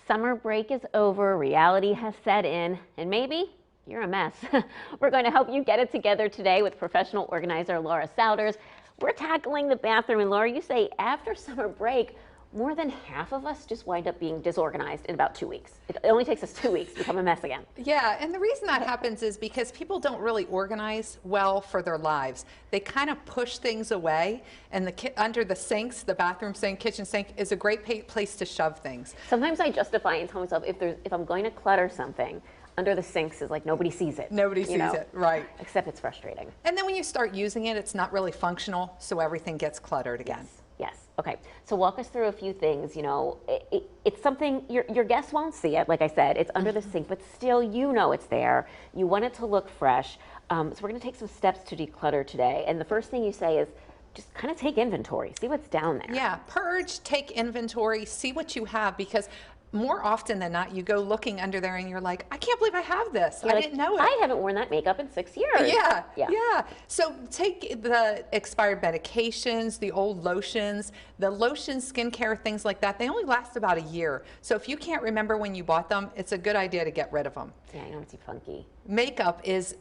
Summer break is over, reality has set in, and maybe you're a mess. We're going to help you get it together today with professional organizer Laura Souders. We're tackling the bathroom, and Laura, you say after summer break, more than half of us just wind up being disorganized in about 2 weeks. It only takes us 2 weeks to become a mess again. Yeah, and the reason that happens is because people don't really organize well for their lives. They kind of push things away, and under the sinks, the bathroom sink, kitchen sink, is a great place to shove things. Sometimes I justify and tell myself if I'm going to clutter something, under the sinks is like nobody sees it. Nobody sees it, right. Except it's frustrating. And then when you start using it, it's not really functional, so everything gets cluttered again. Yes. Okay. So walk us through a few things. You know, it's something your guests won't see it. Like I said, it's under the sink, but still, you know, it's there. You want it to look fresh. So we're going to take some steps to declutter today. And the first thing you say is just kind of take inventory, see what's down there. Yeah. Purge, take inventory, see what you have, because more often than not, you go looking under there and you're like, I can't believe I have this. I didn't know it. I haven't worn that makeup in 6 years. Yeah. So take the expired medications, the old lotions, the lotions, skincare, things like that. They only last about a year. So if you can't remember when you bought them, it's a good idea to get rid of them. Yeah, I know it's funky. Makeup is,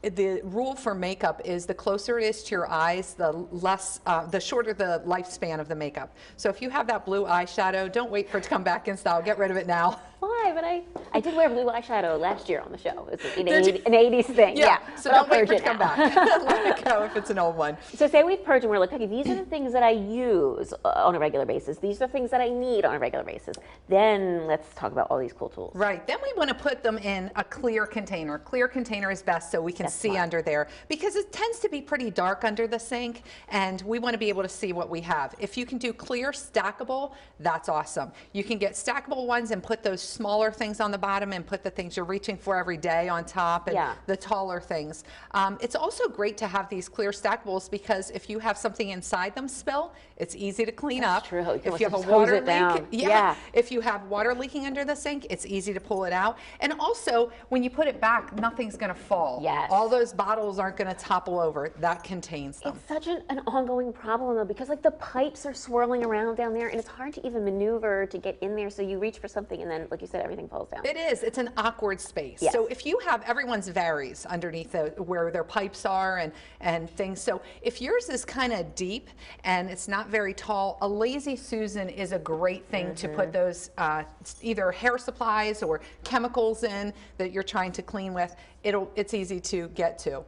the rule for makeup is the closer it is to your eyes, the shorter the lifespan of the makeup. So if you have that blue eyeshadow, don't wait for it to come back in style. Get rid of it now. Why? But I did wear blue eyeshadow last year on the show. It's an 80s thing. Yeah. So don't wait for it to come back. Let it go if it's an old one. So say we've purged and we're like, okay, these are the things that I use on a regular basis. These are things that I need on a regular basis. Then let's talk about all these cool tools. Right. Then we want to put them in a clear container. Clear container is best so we can see under there, because it tends to be pretty dark under the sink and we want to be able to see what we have. If you can do clear stackable, that's awesome. You can get stackable ones and put those smaller things on the bottom and put the things you're reaching for every day on top, and the taller things. It's also great to have these clear stackables because if you have something inside them spill, it's easy to clean up. True. If you have a water leak, if you have water leaking under the sink, it's easy to pull it out. And also, when you put it back, nothing's going to fall. Yes. All those bottles aren't going to topple over. That contains them. It's such an ongoing problem though, because like the pipes are swirling around down there and it's hard to even maneuver to get in there, so you reach for something and then, like you said, everything falls down. It is. It's an awkward space. Yes. So if you have, everyone's varies underneath where their pipes are and things. So if yours is kind of deep and it's not very tall, a Lazy Susan is a great thing to put those either hair supplies or chemicals in that you're trying to clean with. It's easy to get to.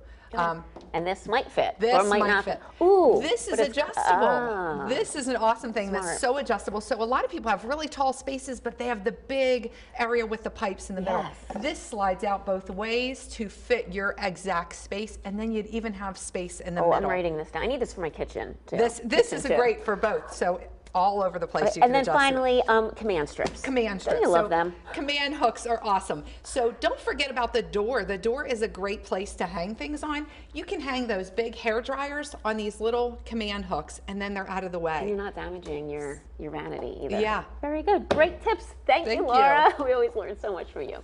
And this might fit. This or might might not fit. Ooh, this is adjustable. This is an awesome thing that's so adjustable. So a lot of people have really tall spaces, but they have the big area with the pipes in the middle. This slides out both ways to fit your exact space, and then you'd even have space in the middle. I'm writing this down. I need this for my kitchen too. This is great for both. So all over the place. You and can then finally, command strips. Command strips. I love them. Command hooks are awesome. So don't forget about the door. The door is a great place to hang things on. You can hang those big hair dryers on these little command hooks, and then they're out of the way. And you're not damaging your vanity either. Yeah. Very good. Great tips. Thank you, Laura. We always learn so much from you.